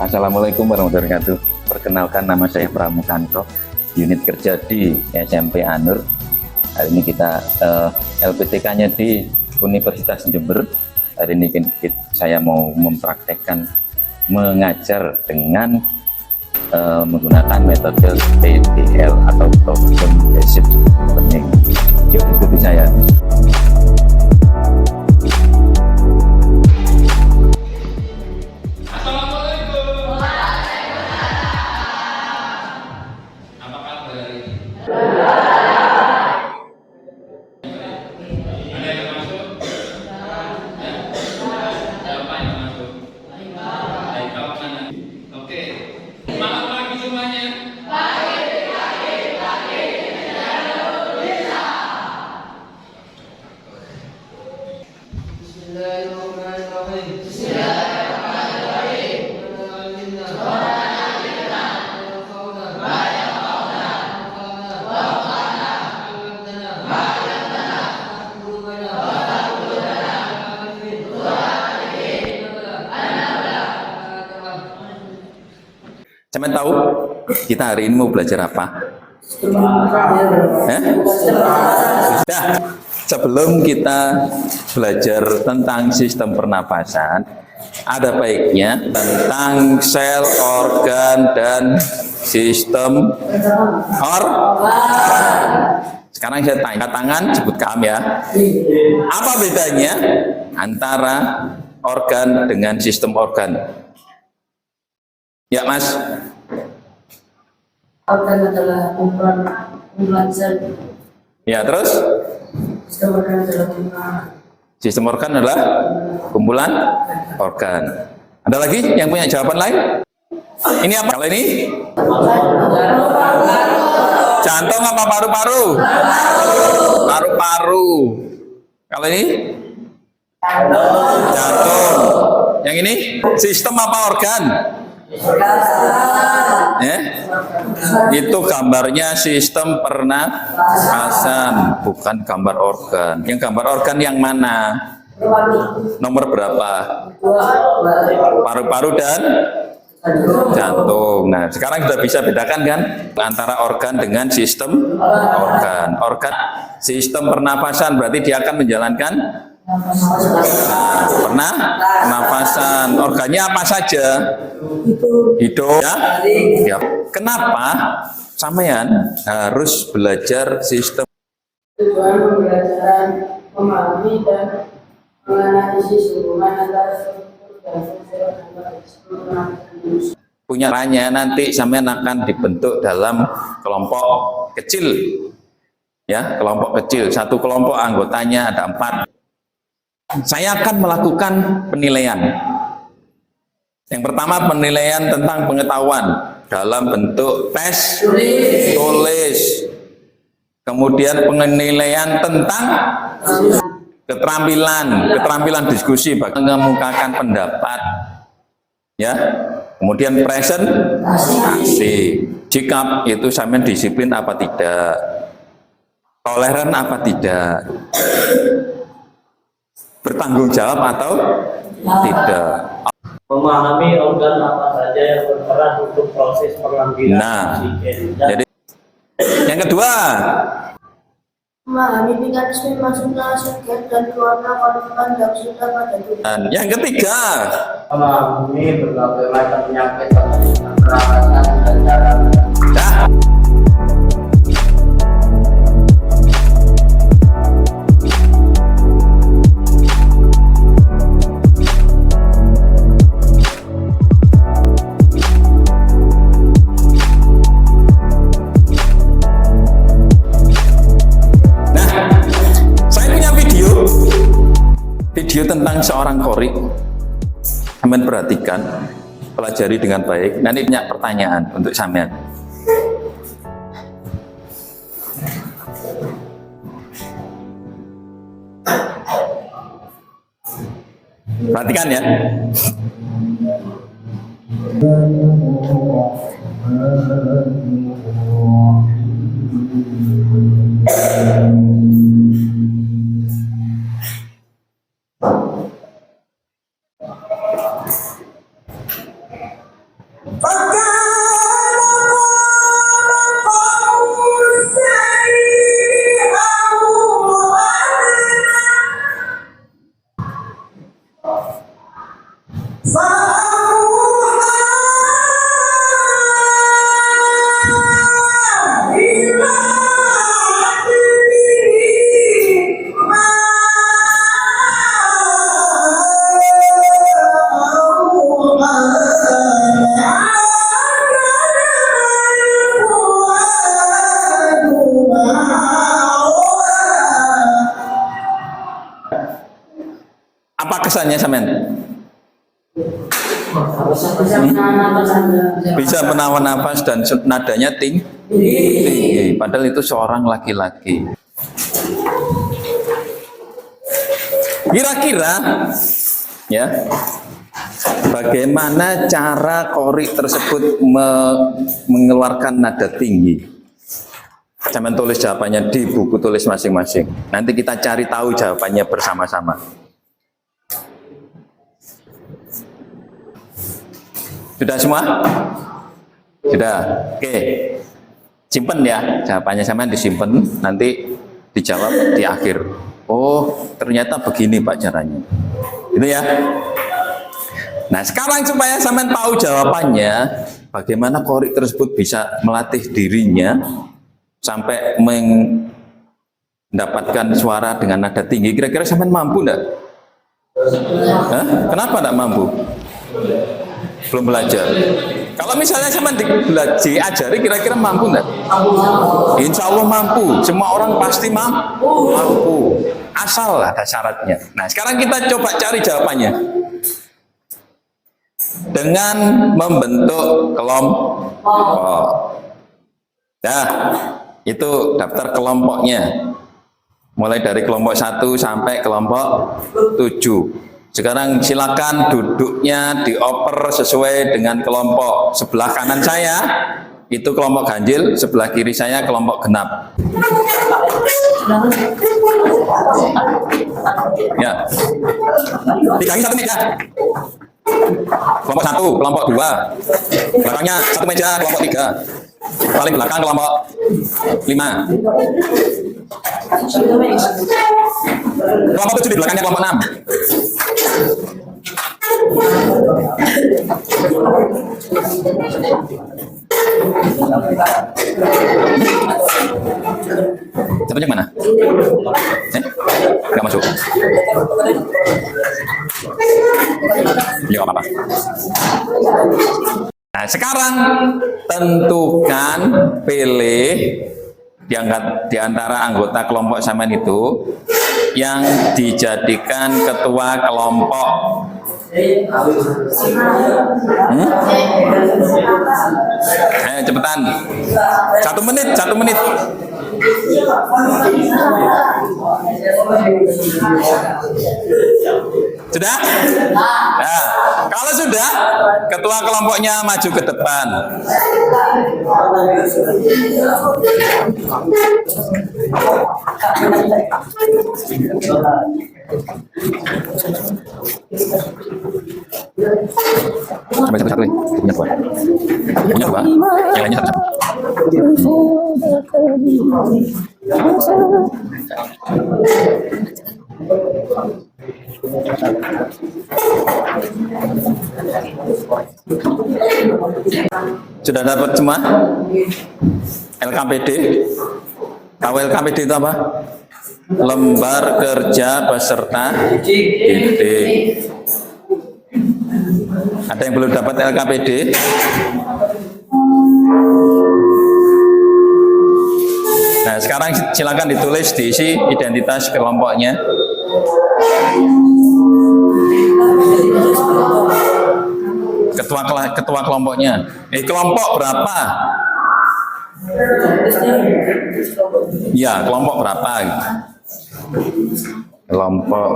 Assalamualaikum warahmatullahi wabarakatuh. Perkenalkan, nama saya Pramukanto, unit kerja di SMP Anur. Hari ini kita LPTK-nya di Universitas Jember. Hari ini saya mau mempraktekkan mengajar dengan menggunakan metode PDL atau Problem Based Learning. Yuk ikuti saya. Sampai tahu kita hari ini mau belajar apa? Sudah. Sebelum kita belajar tentang sistem pernapasan, ada baiknya tentang sel, organ, dan sistem Sekarang saya tanya tangan, sebut kami ya. Apa bedanya antara organ dengan sistem organ? Ya, Mas. Organ adalah kumpulan sel. Ya, terus? Sistem organ adalah kumpulan organ. Ada lagi yang punya jawaban lain? Ini apa? Kalau ini? Jantung apa paru-paru? Paru-paru. Kalau ini? Jantung. Yang ini? Sistem apa organ? Itu gambarnya sistem pernapasan, bukan gambar organ. Yang gambar organ yang mana? Nomor berapa? Paru-paru dan jantung. Nah, sekarang sudah bisa bedakan kan antara organ dengan sistem organ. Organ sistem pernapasan berarti dia akan menjalankan pernapasan. Organnya apa saja? Hidup ya. Kenapa sampean harus belajar sistem? Tujuan pembelajaran memahami dan menganalisis hubungan antara struktur dan fungsi pernapasan. Punya caranya nanti sampean akan dibentuk dalam kelompok kecil. Ya, kelompok kecil. Satu kelompok anggotanya ada 4. Saya akan melakukan penilaian. Yang pertama, penilaian tentang pengetahuan dalam bentuk tes tulis. Kemudian penilaian tentang keterampilan diskusi, bagi mengemukakan pendapat. Ya. Kemudian presentasi. Sikap itu sampean disiplin apa tidak? Toleran apa tidak? Bertanggung jawab atau tidak? Memahami organ apa saja yang berperan untuk proses pengambilan oksigen. Jadi yang kedua, Memahami mekanisme masuknya oksigen dan keluarnya karbon dioksida pada tubuh. dan yang ketiga, Memahami berbagai macam penyakit pernapasan dan cara video tentang seorang kori. Sampean perhatikan, pelajari dengan baik. Nanti banyak pertanyaan untuk sampean. Perhatikan ya. pernapasannya sampean? Bisa menahan nafas dan nadanya tinggi. Padahal itu seorang laki-laki. Kira-kira ya, bagaimana cara qori tersebut mengeluarkan nada tinggi? Sampean tulis jawabannya di buku tulis masing-masing. Nanti kita cari tahu jawabannya bersama-sama. Sudah semua? Sudah. Oke. Simpen ya, jawabannya sampean disimpan, nanti dijawab di akhir. Oh, ternyata begini Pak caranya. Gitu ya. Nah, sekarang supaya sampean tahu jawabannya, bagaimana qori tersebut bisa melatih dirinya sampai mendapatkan suara dengan nada tinggi. Kira-kira sampean mampu enggak? Hah? Kenapa enggak mampu? Belum belajar. Kalau misalnya sama diajari, kira-kira mampu enggak? Insya Allah mampu. Semua orang pasti mampu. Asal ada syaratnya. Nah, sekarang kita coba cari jawabannya. Dengan membentuk kelompok. Nah, itu daftar kelompoknya. Mulai dari kelompok 1 sampai kelompok 7. Sekarang silakan duduknya dioper sesuai dengan kelompok. Sebelah kanan saya itu kelompok ganjil, sebelah kiri saya kelompok genap. Ya. Pegangin satu meja. Kelompok 1, kelompok 2. Belakangnya satu meja, kelompok 3. Paling belakang kelompok 5. Kelompok 7 di belakangnya kelompok 6. Satunya mana? Nggak masuk. Ya, apa-apa. Nah, sekarang tentukan, pilih di antara anggota kelompok sampean itu yang dijadikan ketua kelompok. Ayo cepetan. 1 menit, 1 menit. Sudah? Nah, kalau sudah, ketua kelompoknya maju ke depan. Sampai satu-satu nih, punya 2. Punya 2, yang lainnya satu-satu. Sudah dapat semua? LKPD? Tahu LKPD itu apa? Lembar kerja peserta didik. Ada yang belum dapat LKPD? Nah, sekarang silakan ditulis, diisi identitas kelompoknya. Ketua kelompoknya. Kelompok berapa? Ya, kelompok berapa? Kelompok.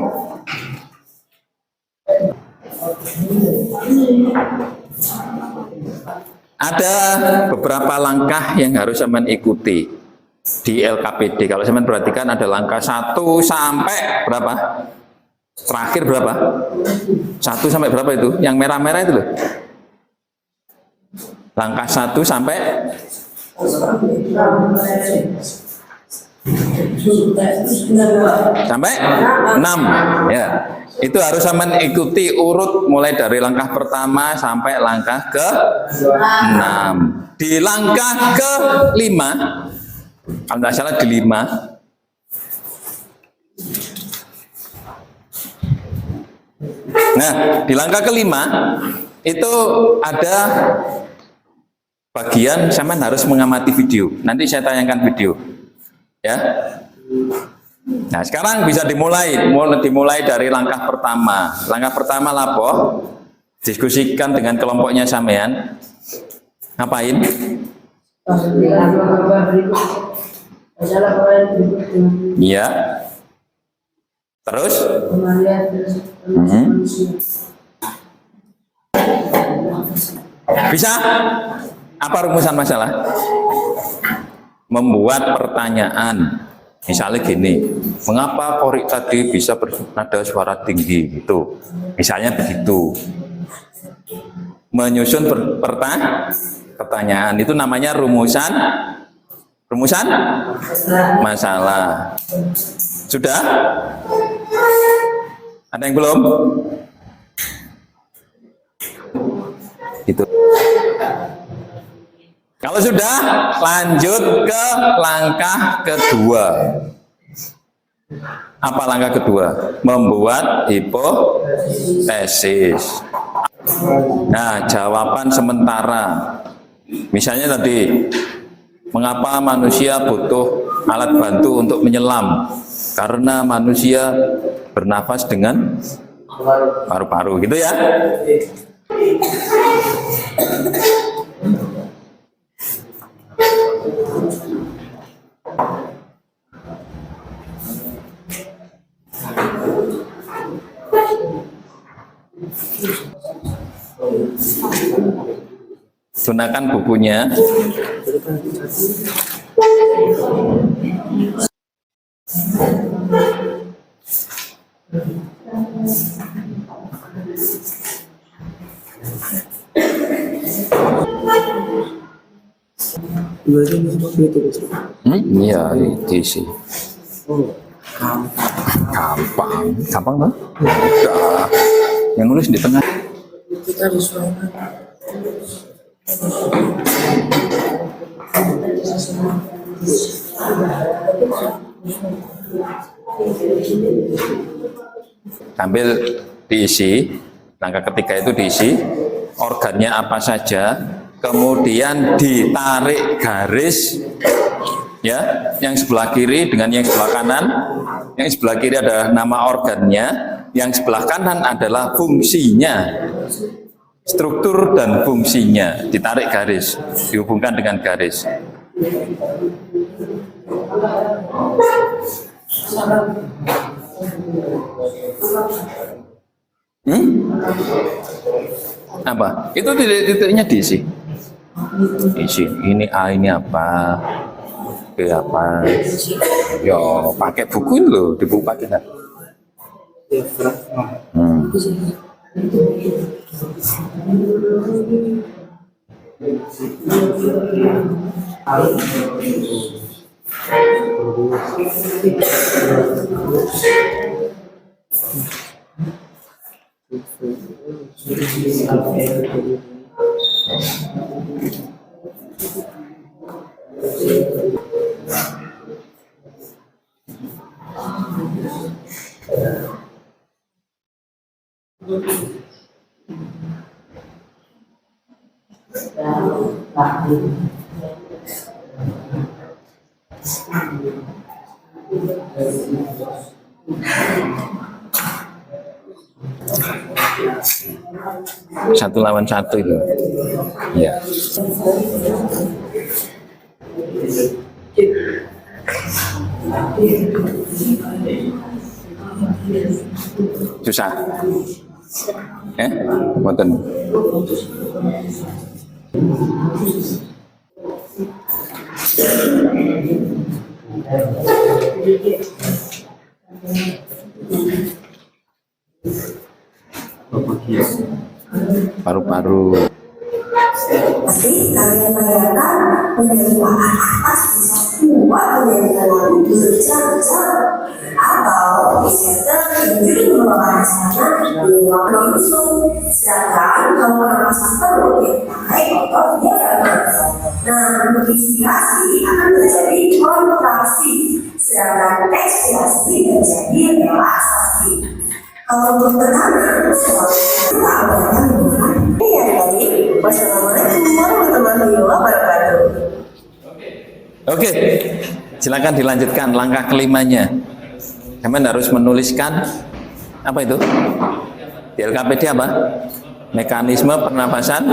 Ada beberapa langkah yang harus sampean ikuti di LKPD. Kalau sampean perhatikan ada langkah 1 sampai berapa? Terakhir berapa? 1 sampai berapa itu? Yang merah-merah itu loh. Langkah 1 sampai sampai 6 ya. Itu harus sampean ikuti urut mulai dari langkah pertama sampai langkah ke-6. Di langkah ke-5, kalau tidak salah di 5, nah di langkah ke-5 itu ada bagian sampean harus mengamati video. Nanti saya tayangkan video ya. Nah, sekarang bisa dimulai dari langkah pertama. Langkah pertama lapo? Diskusikan dengan kelompoknya sampean. Ngapain? Iya. Terus? Bisa? Apa rumusan masalah? Membuat pertanyaan. Misalnya gini, mengapa Qorik tadi bisa bernada suara tinggi gitu? Misalnya begitu. Menyusun pertanyaan itu namanya rumusan masalah. Sudah? Ada yang belum? Gitu. Kalau sudah, lanjut ke langkah kedua. Apa langkah kedua? Membuat hipotesis. Nah, jawaban sementara. Misalnya tadi, mengapa manusia butuh alat bantu untuk menyelam? Karena manusia bernafas dengan paru-paru, gitu ya. Gunakan bukunya. Iya, diisi. Gampang kan? Udah. Yang nulis di tengah. Kita disuaikan. Sambil diisi, langkah ketiga itu diisi organnya apa saja, kemudian ditarik garis ya, yang sebelah kiri dengan yang sebelah kanan. Yang sebelah kiri adalah nama organnya, yang sebelah kanan adalah fungsinya, struktur dan fungsinya, ditarik garis, dihubungkan dengan garis. Apa? Itu titik-titiknya diisi. Isi. Ini A ini apa? B apa? Yo, pakai buku itu loh, di buku pakai kan? Satu lawan satu itu. Ya. Susah. Boten. Paru-paru. Tapi kalian bayangkan penerimaan atas bisa kuat menjadi lalu berjam-jam atau bisa terjadi membawa sana luar langsung. Sedangkan kalau pernapasan perut yang pakai otot dia dapat. Nah, untuk inspirasi akan terjadi kontraksi, sedangkan ekspirasi terjadi relaksasi. Kalau untuk tekanan, kita akan menggunakan yang tadi. Wassalamualaikum warahmatullahi wabarakatuh. Oke, silakan dilanjutkan langkah kelimanya. Teman harus menuliskan apa itu? Di LKPD apa? Mekanisme pernapasan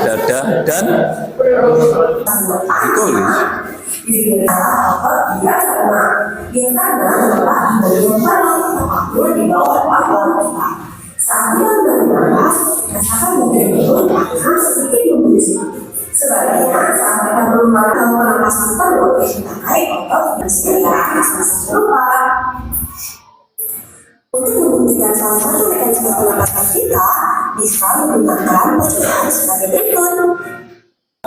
dada dan ditulis. Sebaliknya, saat kita belum melakukan pernapasan perut, terkait otot dan selupa. Untuk membuktikan salah satu mekanisme pernapasan kita, bisa menggunakan percobaan sebagai berikut.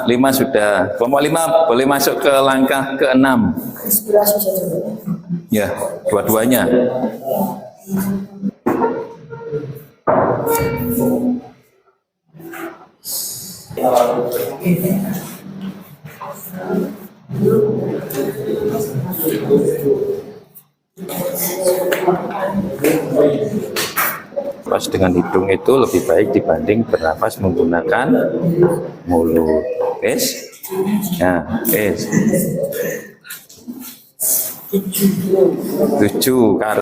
5 sudah. Kelompok 5 boleh masuk ke langkah ke-6. Inspirasi saja. Ya, dua-duanya. Pas dengan hidung itu lebih baik dibanding bernapas menggunakan mulut. Wes? Ya, wes. 7 kar.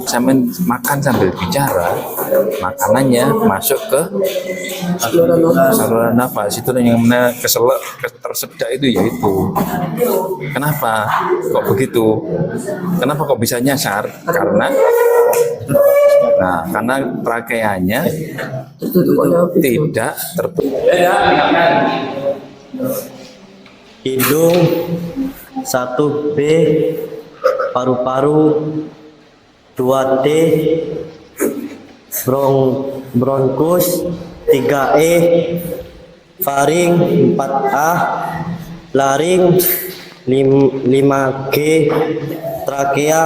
Sambil makan sambil bicara, makanannya masuk ke saluran nafas. Itu yang mana tersedak itu yaitu. Kenapa kok begitu? Kenapa kok bisa nyasar? Karena trakeanya tidak tertutup. Hidung 1B, paru-paru 2D, bronkus 3E, faring 4A, laring 5G, trakea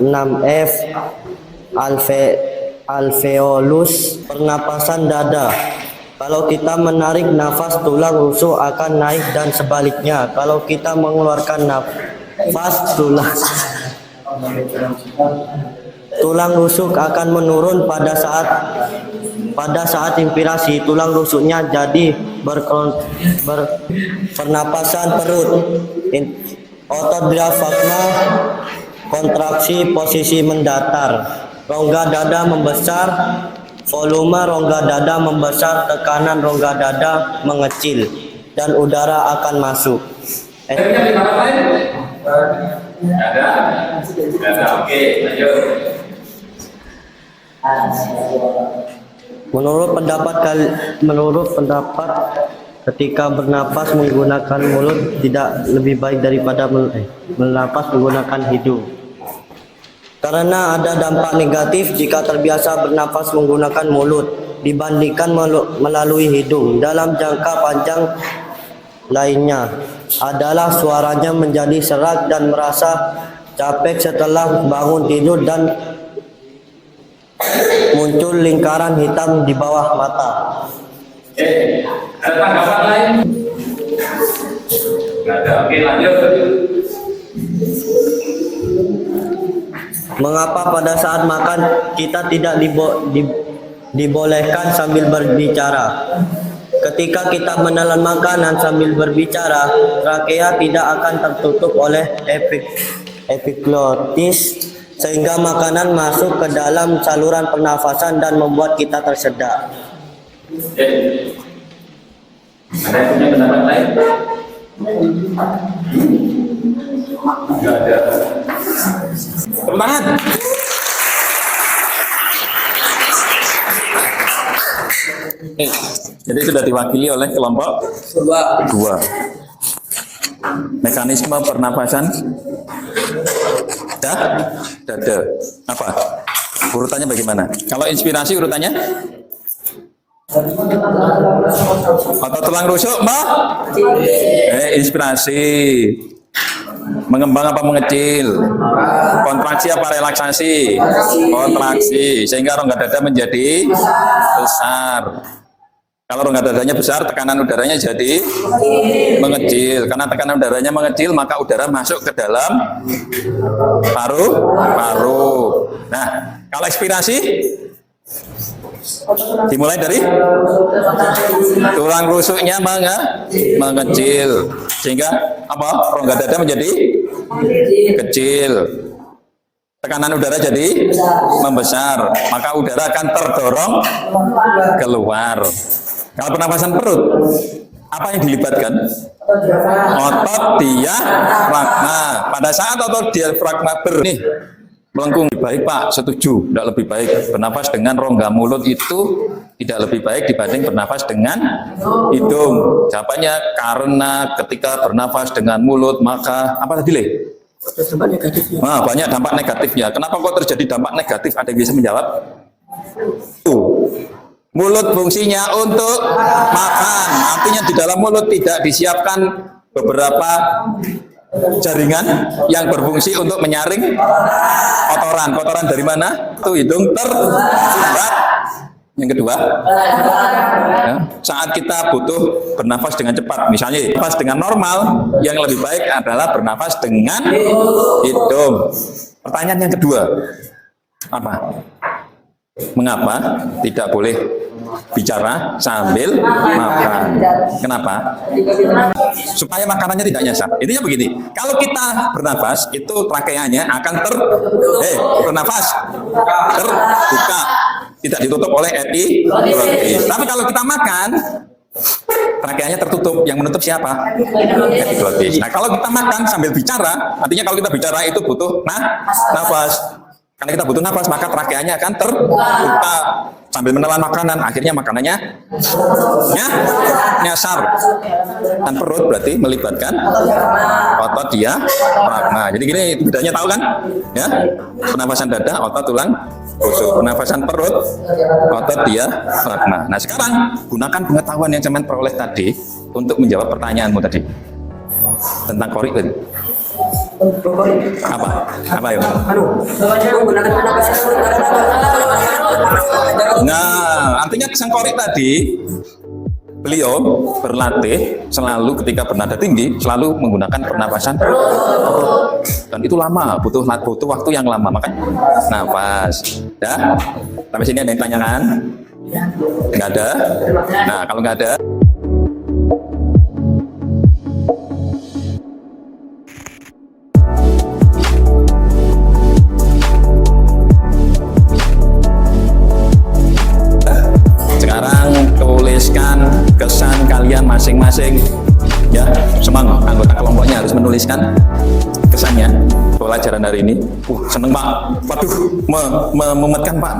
6F, alveolus, pernapasan dada. Kalau kita menarik nafas, tulang rusuk akan naik dan sebaliknya. Kalau kita mengeluarkan nafas, tulang rusuk akan menurun pada saat inspirasi. Tulang rusuknya jadi pernapasan perut. Otot diafragma kontraksi, posisi mendatar. Rongga dada membesar, volume rongga dada membesar, tekanan rongga dada mengecil, dan udara akan masuk. Ada, oke, lanjut. Menurut pendapat ketika bernapas menggunakan mulut tidak lebih baik daripada bernapas menggunakan hidung. Karena ada dampak negatif jika terbiasa bernapas menggunakan mulut dibandingkan melalui hidung. Dalam jangka panjang lainnya adalah suaranya menjadi serak dan merasa capek setelah bangun tidur dan muncul lingkaran hitam di bawah mata. Ada tanggapan lain? Nggak ada. Oke, lanjut. Mengapa pada saat makan kita tidak dibolehkan sambil berbicara? Ketika kita menelan makanan sambil berbicara, trakea tidak akan tertutup oleh epiglotis sehingga makanan masuk ke dalam saluran pernafasan dan membuat kita tersedak. Ada yang punya pendapat lain? Enggak ada. Tepuk tangan. Jadi sudah diwakili oleh kelompok 2. Mekanisme pernapasan dada. Apa? Urutannya bagaimana? Kalau inspirasi urutannya? Atau tulang rusuk, Mbak? Inspirasi. Mengembang apa mengecil? Kontraksi apa relaksasi? Kontraksi. Sehingga rongga dada menjadi besar. Kalau rongga dadanya besar, tekanan udaranya jadi mengecil. Karena tekanan udaranya mengecil, maka udara masuk ke dalam paru-paru. Nah, kalau ekspirasi dimulai dari tulang rusuknya mengecil, sehingga apa? Rongga dada menjadi kecil. Tekanan udara jadi membesar, maka udara akan terdorong keluar. Kalau pernapasan perut, apa yang dilibatkan? Otot diafragma. Pada saat otot diafragma melengkung, lebih baik Pak, setuju, tidak lebih baik bernafas dengan rongga mulut itu tidak lebih baik dibanding bernafas dengan hidung. Jawabannya karena ketika bernafas dengan mulut maka apa tadi Le? Nah, banyak dampak negatifnya. Kenapa kok terjadi dampak negatif? Ada yang bisa menjawab? Mulut fungsinya untuk makan, artinya di dalam mulut tidak disiapkan beberapa jaringan yang berfungsi untuk menyaring kotoran. Kotoran dari mana? Itu hidung tersumbat. Yang kedua, ya, saat kita butuh bernafas dengan cepat, misalnya bernafas dengan normal, yang lebih baik adalah bernafas dengan hidung. Pertanyaan yang kedua, apa? Mengapa tidak boleh bicara sambil makan? Kenapa? Supaya makanannya tidak nyasar. Intinya begini, kalau kita bernafas itu trakeanya akan bernafas terbuka, tidak ditutup oleh epiglotis. Tapi kalau kita makan, trakeanya tertutup. Yang menutup siapa? Epiglotis. Nah, kalau kita makan sambil bicara, artinya kalau kita bicara itu butuh nafas. Karena kita butuh nafas, maka trakeanya akan terbuka sambil menelan makanan. Akhirnya makanannya nyasar. Dan perut berarti melibatkan otot diafragma. Jadi gini, bedanya tahu kan? Ya, pernafasan dada, otot tulang rusuk. Pernafasan perut, otot diafragma. Nah, sekarang gunakan pengetahuan yang cemen peroleh tadi untuk menjawab pertanyaanmu tadi tentang korik tadi. Apa ya? Nah, artinya sang korik tadi, beliau berlatih selalu ketika bernada tinggi selalu menggunakan pernapasan perut, dan itu lama, butuh waktu yang lama, makanya nafas. Ya, sampai sini ada yang tanyakan? Nggak ada. Nah, kalau nggak ada, kesan kalian masing-masing, ya, semang anggota kelompoknya harus menuliskan kesannya pelajaran hari ini. Seneng Pak, waduh, memumetkan Pak.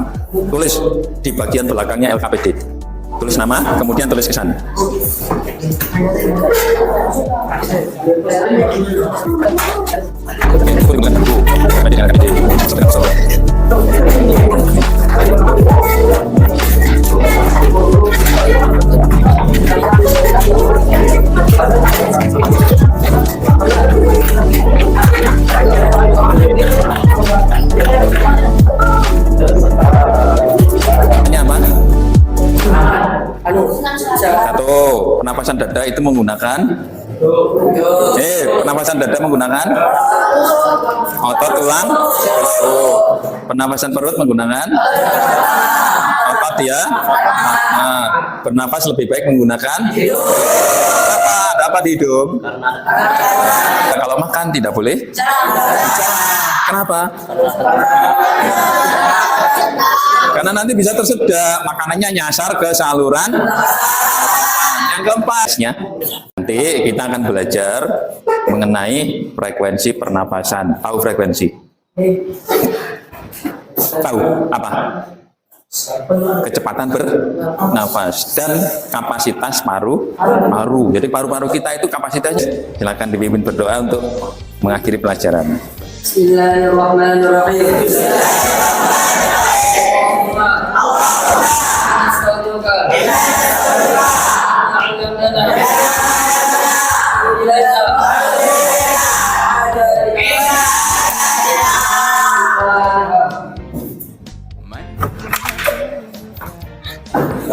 Tulis di bagian belakangnya LKPD, tulis nama, kemudian tulis kesan. Satu, pernapasan dada itu menggunakan pernapasan dada menggunakan otot tulang rusuk. Pernapasan perut menggunakan otot ya. Nah, bernapas lebih baik menggunakan apa di hidung? Nah, kalau makan tidak boleh. Kenapa? Karena nanti bisa tersedak, makanannya nyasar ke saluran. Yang keempatnya, nanti kita akan belajar mengenai frekuensi pernapasan. Tahu frekuensi? Tahu apa? Kecepatan bernafas dan kapasitas paru-paru. Jadi paru-paru kita itu kapasitasnya. Silakan dipimpin berdoa untuk mengakhiri pelajaran. Bismillahirrahmanirrahim.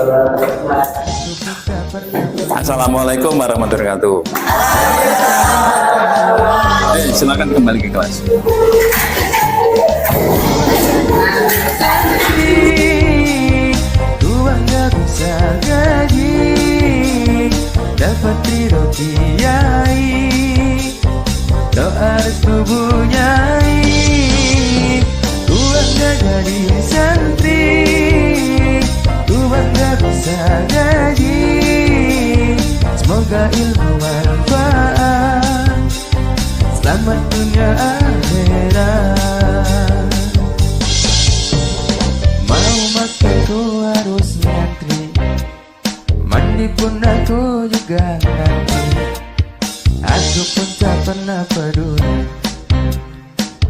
Terima kasih. Assalamualaikum warahmatullahi wabarakatuh. Silakan kembali ke kelas. Uang gak bisa gaji, dapat ridho kiai, doa restu bunyai. Uang gak jadi santri, uang gak bisa gaji, semoga ilmu manfaat, selamat dunia akhirat. Mau makan ku harus ngantri, mandi pun aku juga ngantri. Aku pun tak pernah peduli,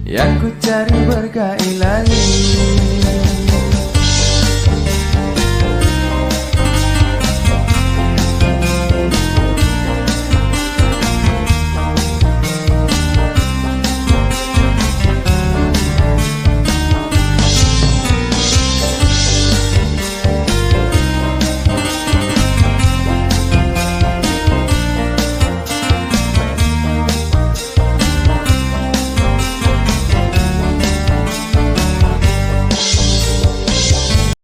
yang ku cari berkah ilahi.